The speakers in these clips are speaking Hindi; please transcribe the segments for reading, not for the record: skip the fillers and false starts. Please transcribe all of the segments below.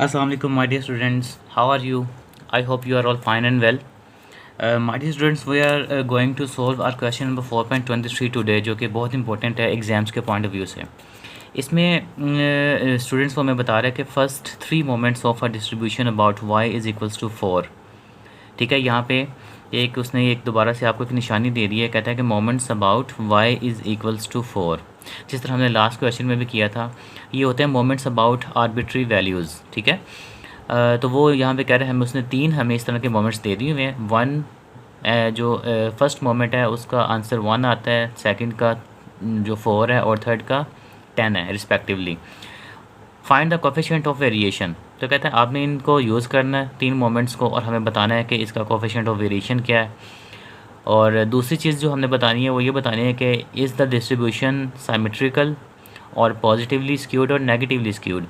Assalamu alaikum, my dear students. How are you? I hope you are all fine and well. My dear students, we are going to solve our question number 4.23 today, जो कि बहुत इंपॉर्टेंट है एग्ज़ाम्स के पॉइंट ऑफ व्यू से। इसमें स्टूडेंट्स को हमें बता रहा है कि first 3 moments of a distribution about y is equals to 4। ठीक है, यहाँ पे उसने एक दोबारा से आपको एक निशानी दे दी है, कहता है कि moments about y is equals to 4। जिस तरह हमने लास्ट क्वेश्चन में भी किया था, ये होते हैं मोमेंट्स अबाउट आर्बिट्री वैल्यूज़। ठीक है, तो वो यहाँ पे कह रहे हैं हमें उसने 3 हमें इस तरह के मोमेंट्स दे दिए हुए हैं। वन जो फर्स्ट मोमेंट है उसका आंसर 1 आता है, सेकंड का जो 4 है और थर्ड का 10 है respectively. Find the coefficient of variation, तो कहते हैं आपने इनको यूज़ करना है 3 मोमेंट्स को और हमें बताना है कि इसका कोफिशिएंट ऑफ वेरिएशन क्या है। और दूसरी चीज़ जो हमने बतानी है वो ये बतानी है कि इज़ द डिस्ट्रीब्यूशन साइमेट्रिकल और पॉजिटिवली स्क्यूड और नेगेटिवली स्क्यूड।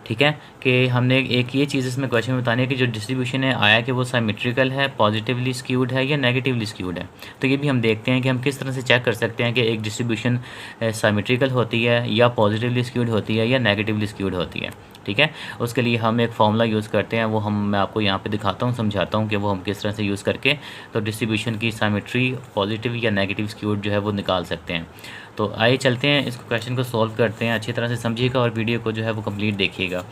ठीक है, कि हमने एक ये चीज़ इसमें क्वेश्चन में बतानी है कि जो डिस्ट्रीब्यूशन है आया कि वो साइमेट्रिकल है, पॉजिटिवली स्क्यूड है या नेगेटिवली स्क्यूड है। तो ये भी हम देखते हैं कि हम किस तरह से चेक कर सकते हैं कि एक डिस्ट्रीब्यूशन साइमेट्रिकल होती है या पॉजिटिवली स्क्यूड होती है या नेगेटिवली स्क्यूड होती है। ठीक है, उसके लिए हम एक फार्मूला यूज़ करते हैं, वो मैं आपको यहाँ पे दिखाता हूँ, समझाता हूँ कि वो हम किस तरह से यूज़ करके तो डिस्ट्रीब्यूशन की साइमेट्री पॉजिटिव या नेगेटिव स्क्यूड जो है वो निकाल सकते हैं। तो आइए चलते हैं, इसको क्वेश्चन को सॉल्व करते हैं। अच्छी तरह से समझिएगा और वीडियो को जो है वो कंप्लीट देखिएगा,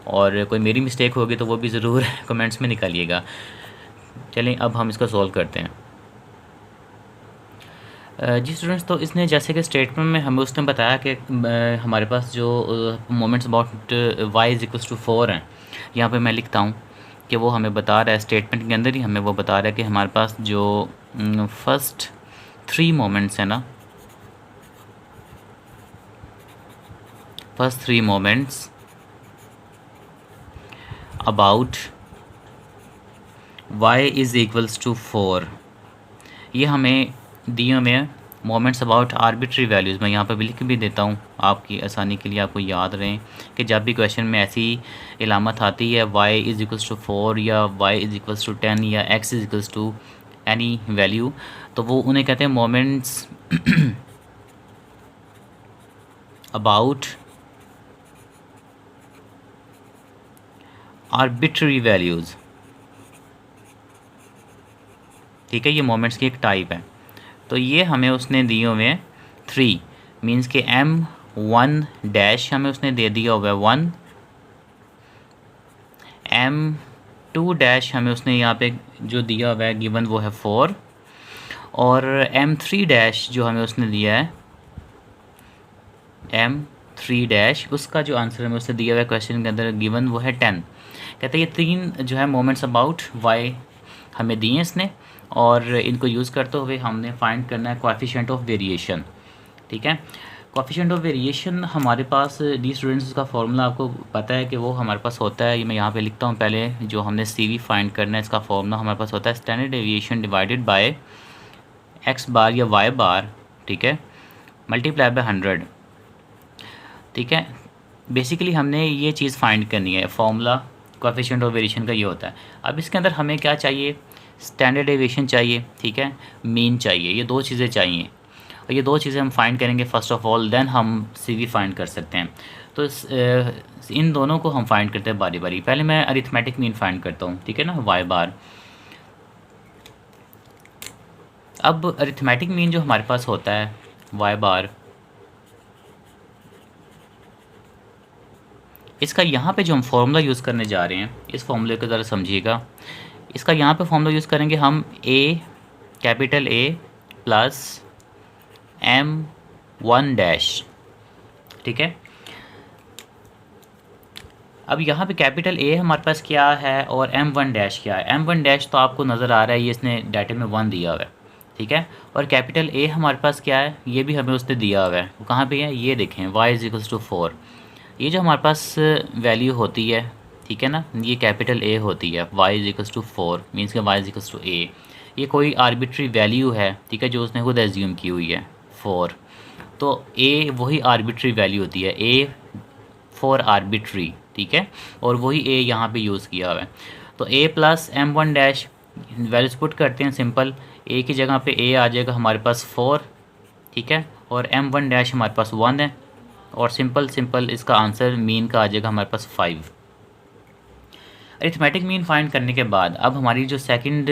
और कोई मेरी मिस्टेक होगी तो वो भी ज़रूर कमेंट्स में निकालिएगा। चलें अब हम इसको सॉल्व करते हैं। जी स्टूडेंट्स, तो इसने जैसे कि स्टेटमेंट में हमें उसने बताया कि हमारे पास जो moments about y is equals to 4 हैं। यहाँ पे मैं लिखता हूँ कि वो हमें बता रहा है, स्टेटमेंट के अंदर ही हमें वो बता रहा है कि हमारे पास जो फर्स्ट 3 मोमेंट्स हैं ना, first 3 moments about y is equals to 4, ये हमें दिए हुए मोमेंट्स अबाउट आर्बिट्री वैल्यूज़। मैं यहाँ पर भी लिख भी देता हूँ आपकी आसानी के लिए, आपको याद रहें कि जब भी क्वेश्चन में ऐसी इलामत आती है y इज़ इक्वल्स टू 4 या y इज़ इक्वल्स टू 10 या x is equals to any value, तो वो उन्हें कहते हैं मोमेंट्स अबाउट आर्बिट्री वैल्यूज़। ठीक है, ये मोमेंट्स की एक टाइप है। तो ये हमें उसने दिए हुए हैं 3, मीन्स के m1 डैश हमें उसने दे दिया हुआ है 1, m2 डैश हमें उसने यहाँ पे जो दिया हुआ है गिवन वो है 4, और m3 डैश जो हमें उसने दिया है m3 डैश, उसका जो आंसर हमें उसने दिया हुआ है क्वेश्चन के अंदर गिवन वो है 10। कहते हैं ये 3 जो है मोमेंट्स अबाउट y हमें दिए इसने, और इनको यूज़ करते हुए हमने फाइंड करना है कोएफिशिएंट ऑफ वेरिएशन। ठीक है, कोएफिशिएंट ऑफ वेरिएशन हमारे पास डी स्टूडेंट्स, उसका फार्मूला आपको पता है कि वो हमारे पास होता है, ये मैं यहाँ पे लिखता हूँ पहले, जो हमने CV फाइंड करना है इसका फार्मूला हमारे पास होता है standard deviation divided by x बार या y बार, ठीक है, मल्टीप्लाई बाय 100। ठीक है, बेसिकली हमने ये चीज़ फाइंड करनी है, फार्मूला कोएफिशिएंट ऑफ वेरिएशन का ये होता है। अब इसके अंदर हमें क्या चाहिए, स्टैंडर्ड डेविएशन चाहिए, ठीक है, मीन चाहिए, ये 2 चीज़ें चाहिए, और ये 2 चीज़ें हम फाइंड करेंगे फर्स्ट ऑफ ऑल, देन हम CV फाइंड कर सकते हैं। तो इन दोनों को हम फाइंड करते हैं बारी बारी। पहले मैं अरिथमेटिक मीन फाइंड करता हूँ, ठीक है ना, y बार। अब अरिथमेटिक मीन जो हमारे पास होता है y बार, इसका यहाँ पे जो हम फार्मूला यूज़ करने जा रहे हैं, इस फार्मूले को ज़रा समझिएगा। इसका यहाँ पे फार्मूला यूज़ करेंगे हम capital A plus m1 dash. ठीक है, अब यहाँ पे कैपिटल A हमारे पास क्या है और m1 डैश क्या है। m1 डैश तो आपको नज़र आ रहा है, ये इसने डाटे में 1 दिया हुआ है, ठीक है, और कैपिटल A हमारे पास क्या है, ये भी हमें उसने दिया हुआ है, वो कहाँ पे है, ये देखें y इज़ इक्वल्स टू 4। ये जो हमारे पास वैल्यू होती है, ठीक है ना, ये कैपिटल A होती है, y is equals to 4, means के y is equals to a। ये कोई आर्बिट्री वैल्यू है, ठीक है, जो उसने खुद एज्यूम की हुई है 4, तो a वही आर्बिट्री वैल्यू होती है, a फॉर आर्बिट्री, ठीक है, और वही a यहाँ पे यूज़ किया हुआ है। तो a plus m1 dash values put करते हैं, सिंपल a की जगह पे a आ जाएगा हमारे पास 4, ठीक है, और m1 डैश हमारे पास 1 है, और सिंपल इसका आंसर मीन का आ जाएगा हमारे पास 5। अरिथमेटिक मीन फाइंड करने के बाद अब हमारी जो सेकंड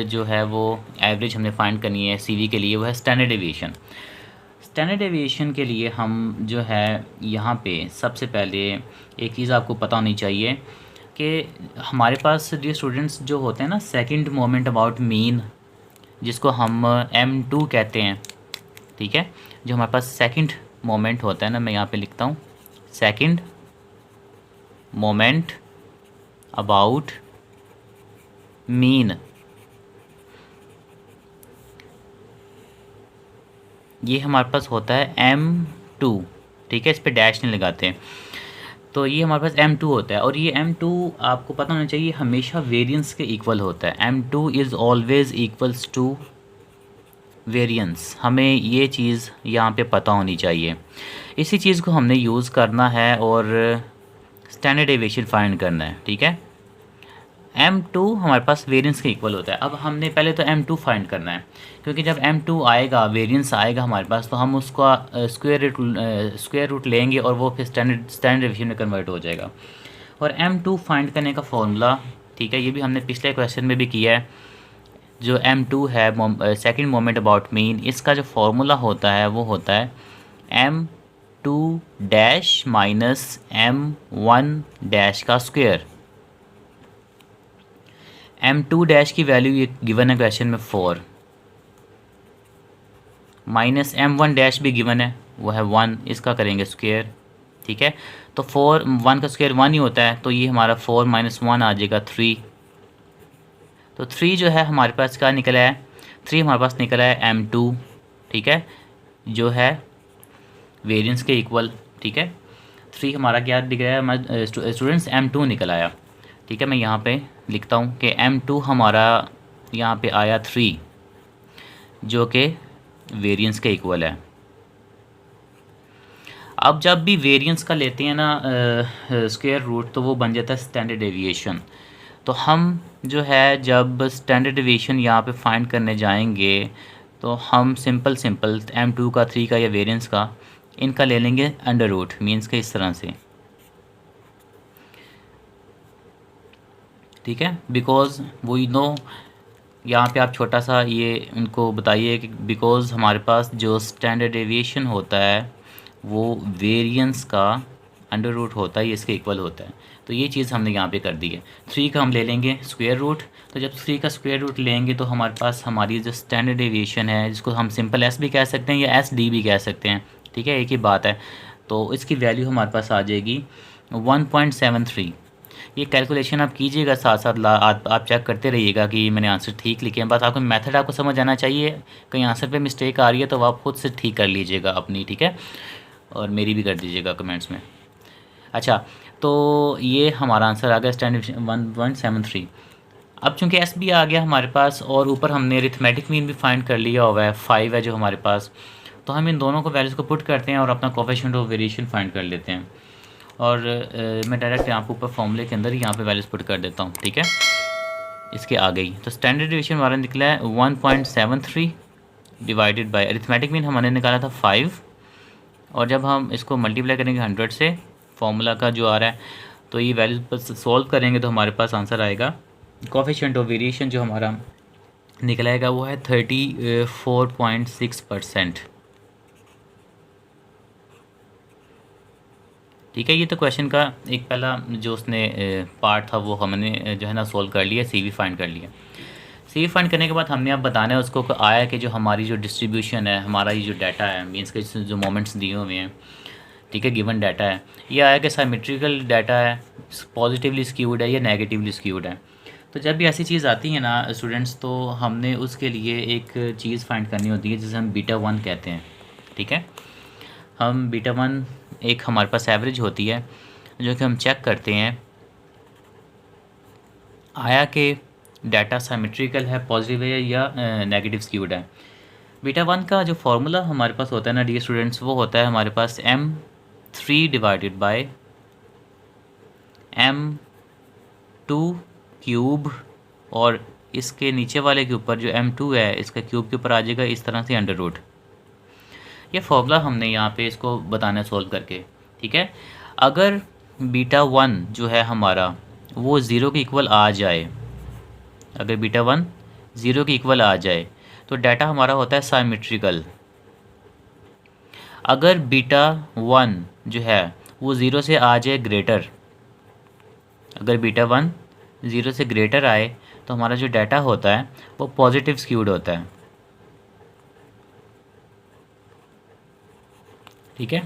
जो है वो एवरेज हमने फाइंड करनी है सीवी के लिए, वो है स्टैंडर्ड डेविएशन। स्टैंडर्ड डेविएशन के लिए हम जो है यहाँ पे सबसे पहले एक चीज़ आपको पता होनी चाहिए कि हमारे पास जो स्टूडेंट्स जो होते हैं ना, सेकंड मोमेंट अबाउट मीन, जिसको हम M2 कहते हैं, ठीक है, जो हमारे पास सेकंड मोमेंट होता है ना, मैं यहाँ पे लिखता हूँ सेकंड मोमेंट अबाउट मीन, ये हमारे पास होता है M2, ठीक है, इस पर डैश नहीं लगाते। तो ये हमारे पास M2 होता है, और ये M2 आपको पता होना चाहिए हमेशा वेरिएंस के इक्वल होता है। M2 is always equals to variance, हमें ये चीज़ यहाँ पे पता होनी चाहिए। इसी चीज़ को हमने यूज़ करना है और स्टैंडर्ड डेविएशन फाइंड करना है, ठीक है। M2 हमारे पास वेरिएंस के इक्वल होता है। अब हमने पहले तो M2 फाइंड करना है, क्योंकि जब M2 आएगा, वेरिएंस आएगा हमारे पास, तो हम उसका स्क्वायर रूट लेंगे और वो फिर स्टैंडर्ड डेविएशन में कन्वर्ट हो जाएगा। और M2 फाइंड करने का फॉर्मूला, ठीक है, ये भी हमने पिछले क्वेश्चन में भी किया है। जो M2 है, सेकंड मोमेंट अबाउट मीन, इसका जो फार्मूला होता है वो होता है M2 dash minus M1 dash का स्क्वायर। M2 डैश की वैल्यू ये गिवन है क्वेश्चन में 4, माइनस M1 डैश भी गिवन है, वो है 1, इसका करेंगे स्क्वायर, ठीक है। तो 4, 1 का स्क्वायर 1 ही होता है, तो ये हमारा 4 माइनस 1 आ जाएगा 3। तो 3 जो है हमारे पास क्या निकला है, 3 हमारे पास निकला है M2, ठीक है, जो है वेरिएंस के इक्वल, ठीक है। 3 हमारा क्या दिख रहा है हमारे स्टूडेंट्स, M2 निकल आया, ठीक है। मैं यहाँ पे लिखता हूँ कि M2 हमारा यहाँ पे आया 3, जो कि वेरिएंस के इक्वल है। अब जब भी वेरिएंस का लेते हैं ना स्क्वायर रूट, तो वो बन जाता है स्टैंडर्ड डेविएशन। तो हम जो है जब स्टैंडर्ड डेविएशन यहाँ पे फाइंड करने जाएंगे, तो हम सिंपल M2 का, 3 का या वेरिएंस का, इनका ले लेंगे अंडर रूट, मीन्स के इस तरह से, ठीक है। बिकॉज वी नो, यहाँ पे आप छोटा सा ये उनको बताइए कि बिकॉज हमारे पास जो स्टैंडर्ड डेविएशन होता है वो वेरिएंस का अंडर रूट होता है, ये इसके इक्वल होता है। तो ये चीज़ हमने यहाँ पे कर दी है। 3 का हम ले लेंगे स्क्वायर रूट, तो जब 3 का स्क्वायर रूट लेंगे तो हमारे पास हमारी जो स्टैंडर्ड डेविएशन है, जिसको हम सिंपल S भी कह सकते हैं या SD भी कह सकते हैं, ठीक है, एक ही बात है। तो इसकी वैल्यू हमारे पास आ जाएगी 1.73। ये कैलकुलेशन आप कीजिएगा, साथ साथ आप चेक करते रहिएगा कि मैंने आंसर ठीक लिखे हैं। बस आपको मेथड आपको समझ आना चाहिए, कहीं आंसर पे मिस्टेक आ रही है तो आप खुद से ठीक कर लीजिएगा अपनी, ठीक है, और मेरी भी कर दीजिएगा कमेंट्स में। अच्छा, तो ये हमारा आंसर आ गया स्टैंडर्ड 1.73। अब चूंकि S भी आ गया हमारे पास, और ऊपर हमने अरिथमेटिक मीन भी फाइंड कर लिया हुआ है, 5 है जो हमारे पास, तो हम इन दोनों को वैल्यूज़ को पुट करते हैं और अपना कोफिशिएंट ऑफ वेरिएशन फाइंड कर लेते हैं। और मैं डायरेक्ट यहाँ पर ऊपर फॉर्मूले के अंदर ही यहाँ पे वैल्यूज़ पुट कर देता हूँ, ठीक है, इसके आ गई। तो स्टैंडर्ड डेविएशन हमारा निकला है 1.73 डिवाइडेड बाय अरिथमेटिक मीन हमने निकाला था 5, और जब हम इसको मल्टीप्लाई करेंगे 100 से, फॉर्मूला का जो आ रहा है, तो ये वैल्यूज पर सॉल्व करेंगे तो हमारे पास आंसर आएगा, कोफिशिएंट ऑफ वेरिएशन जो हमारा निकलाएगा वो है 34.6%, ठीक है। ये तो क्वेश्चन का एक पहला जो उसने पार्ट था वो हमने जो है ना सॉल्व कर लिया, CV फाइंड कर लिया। CV फाइंड करने के बाद हमने अब बताना है उसको आया कि जो हमारी जो डिस्ट्रीब्यूशन है, हमारा ये जो डाटा है, मीन्स के जो मोमेंट्स दिए हुए हैं, ठीक है, गिवन डाटा है, ये आया कि सिमेट्रिकल डाटा है, पॉजिटिवली स्क्यूड है या नेगेटिवली स्क्यूड है। तो जब भी ऐसी चीज़ आती है ना स्टूडेंट्स, तो हमने उसके लिए एक चीज़ फाइंड करनी होती है जिसे हम बीटा 1 कहते हैं, ठीक है। हम बीटा 1 एक हमारे पास एवरेज होती है जो कि हम चेक करते हैं आया कि डाटा सिमेट्रिकल है, पॉजिटिव है या नेगेटिव स्क्यूड है। बीटा 1 का जो फार्मूला हमारे पास होता है ना डियर स्टूडेंट्स, वो होता है हमारे पास M3 divided by M2 cube, और इसके नीचे वाले के ऊपर जो M2 है इसका क्यूब के ऊपर आ जाएगा इस तरह से अंडर रूट। ये फार्मूला हमने यहाँ पे इसको बताना है सॉल्व करके, ठीक है। अगर बीटा 1 जो है हमारा वो ज़ीरो के इक्वल आ जाए, अगर बीटा 1 ज़ीरो के इक्वल आ जाए तो डाटा हमारा होता है साइमेट्रिकल। अगर बीटा 1 जो है वो ज़ीरो से आ जाए ग्रेटर, अगर बीटा 1 ज़ीरो से ग्रेटर आए तो हमारा जो डाटा होता है वो पॉजिटिव स्क्यूड होता है। ठीक है।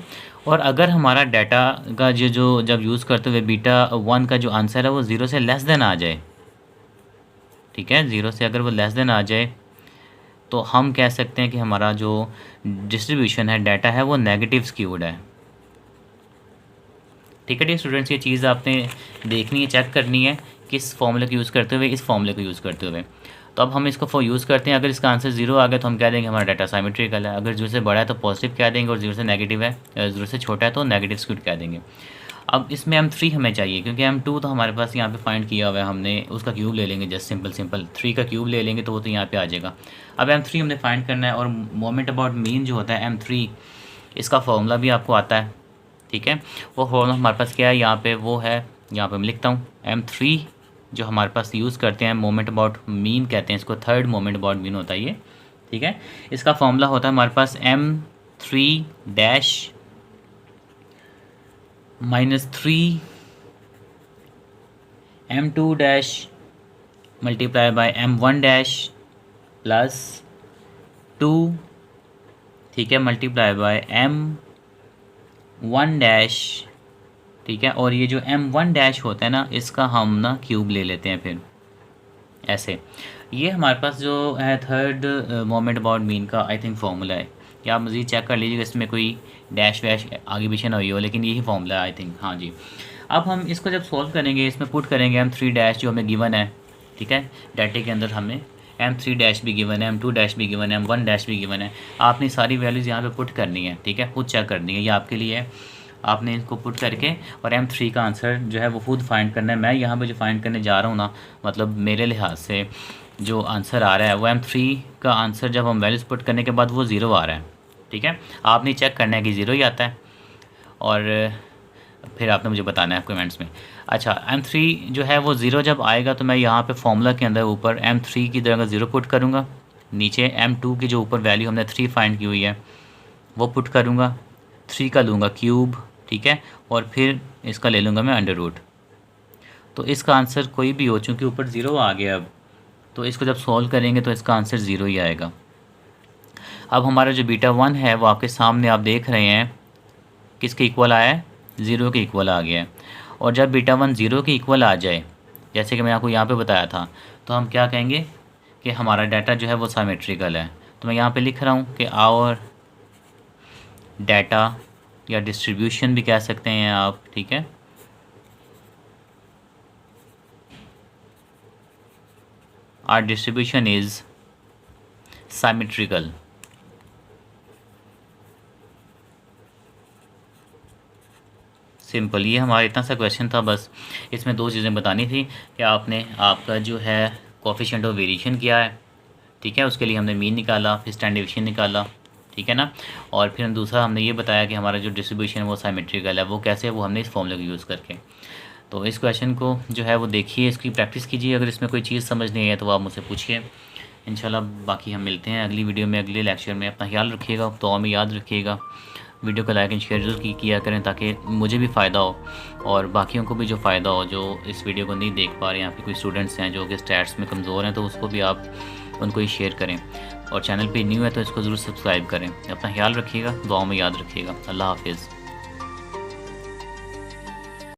और अगर हमारा डाटा का जो जब यूज़ करते हुए बीटा 1 का जो आंसर है वो ज़ीरो से लेस देन आ जाए, ठीक है, ज़ीरो से अगर वो लेस देन आ जाए तो हम कह सकते हैं कि हमारा जो डिस्ट्रीब्यूशन है डाटा है वो नेगेटिव स्क्यूड है। ठीक है डियर स्टूडेंट्स, ये चीज़ आपने देखनी है, चेक करनी है किस फॉर्मूले को यूज़ करते हुए, इस फॉर्मूले को यूज़ करते हुए। तो अब हम इसको यूज़ करते हैं। अगर इसका आंसर ज़ीरो आ गया तो हम कह देंगे हमारा डाटा साइमेट्रिकल है। अगर ज़ीरो से बड़ा है तो पॉजिटिव कह देंगे, और ज़ीरो से नेगेटिव है, ज़ीरो से छोटा है तो नेगेटिव स्क्यूड कह देंगे। अब इसमें M3 हमें चाहिए, क्योंकि M2 तो हमारे पास यहाँ पे फाइंड किया हुआ है हमने, उसका क्यूब ले लेंगे, जस्ट सिंपल 3 का क्यूब ले लेंगे तो वो तो यहाँ पे आ जाएगा। अब M3 हमने फाइंड करना है, और मोमेंट अबाउट मीन जो होता है M3, इसका फॉर्मूला भी आपको आता है। ठीक है, वो फॉर्मूला हमारे पास क्या है यहाँ पे, वो है यहाँ पे मैं लिखता हूँ M3 जो हमारे पास यूज़ करते हैं, मोमेंट अबाउट मीन कहते हैं इसको, थर्ड मोमेंट अबाउट मीन होता है ये। ठीक है, इसका फॉर्मूला होता है हमारे पास M3 dash -3 M2 dash multiply by M1 dash plus 2, ठीक है, मल्टीप्लाई बाय M1 डैश। ठीक है, और ये जो M1 डैश होता है ना, इसका हम ना क्यूब ले लेते हैं फिर ऐसे। ये हमारे पास जो है थर्ड मोमेंट अबाउट मीन का आई थिंक फॉर्मूला है, या आप मज़ीद चेक कर लीजिएगा इसमें कोई डैश वैश आगे पीछे ना हुई हो, लेकिन यही फॉर्मूला है आई थिंक। हाँ जी, अब हम इसको जब सॉल्व करेंगे, इसमें पुट करेंगे M3 डैश जो हमें गिवन है। ठीक है, डाटे के अंदर हमें M3 डैश भी गिवन है, M2 डैश भी गिवन है, M1 डैश भी गिवन है। आपने सारी वैल्यूज़ यहाँ पे पुट करनी है। ठीक है, खुद चेक करनी है, ये आपके लिए है। आपने इसको पुट करके और M3 का आंसर जो है वो खुद फाइंड करना है। मैं यहाँ पे जो फाइंड करने जा रहा हूँ ना, मतलब मेरे लिहाज से जो आंसर आ रहा है वो M3 का आंसर जब हम वैल्यूज़ पुट करने के बाद वो ज़ीरो आ रहा है। ठीक है, आपने चेक करना है कि ज़ीरो ही आता है, और फिर आपने मुझे बताना है कमेंट्स में। अच्छा, M3 जो है वो ज़ीरो जब आएगा तो मैं यहाँ पे फॉर्मूला के अंदर ऊपर M3 की जगह ज़ीरो पुट करूँगा, नीचे M2 की जो ऊपर वैल्यू हमने 3 फाइंड की हुई है वो पुट करूँगा, 3 का लूँगा क्यूब। ठीक है, और फिर इसका ले लूँगा मैं अंडर रूट। तो इसका आंसर कोई भी हो, चूँकि ऊपर ज़ीरो आ गया अब, तो इसको जब सॉल्व करेंगे तो इसका आंसर ज़ीरो ही आएगा। अब हमारा जो बीटा 1 है वो आपके सामने आप देख रहे हैं किसके इक्वल आया है, ज़ीरो के इक्वल आ गया है। और जब बीटा 1 ज़ीरो के इक्वल आ जाए, जैसे कि मैं आपको यहाँ पे बताया था, तो हम क्या कहेंगे कि हमारा डाटा जो है वो साइमेट्रिकल है। तो मैं यहाँ पे लिख रहा हूँ कि आवर डाटा, या डिस्ट्रीब्यूशन भी कह सकते हैं आप। ठीक है, our distribution is symmetrical. Simple, ये हमारा इतना सा क्वेश्चन था। बस इसमें दो चीज़ें बतानी थी कि आपने आपका जो है कोएफिशिएंट ऑफ वेरिएशन क्या है। ठीक है, उसके लिए हमने मीन निकाला, फिर स्टैंडर्ड डेविएशन निकाला। ठीक है ना, और फिर दूसरा हमने ये बताया कि हमारा जो डिस्ट्रीब्यूशन है वो साइमेट्रिकल है। वो कैसे, वो हमने इस फॉर्मूले को यूज़ करके। तो इस क्वेश्चन को जो है वो देखिए, इसकी प्रैक्टिस कीजिए। अगर इसमें कोई चीज़ समझ नहीं है तो आप मुझसे पूछिए इंशाल्लाह। बाकी हम मिलते हैं अगली वीडियो में, अगले लेक्चर में। अपना ख्याल रखिएगा, दुआ में याद रखिएगा। वीडियो को लाइक एंड शेयर जरूर किया करें ताकि मुझे भी फ़ायदा हो और बाकियों को भी जो फ़ायदा हो, जो इस वीडियो को नहीं देख पा रहे हैं। यहाँ पे कोई स्टूडेंट्स हैं जो कि स्टैट्स में कमज़ोर हैं, तो उसको भी आप उनको ही शेयर करें। और चैनल पे न्यू है तो इसको ज़रूर सब्सक्राइब करें। अपना ख्याल रखिएगा, दुआ में याद रखिएगा। अल्लाह हाफिज़।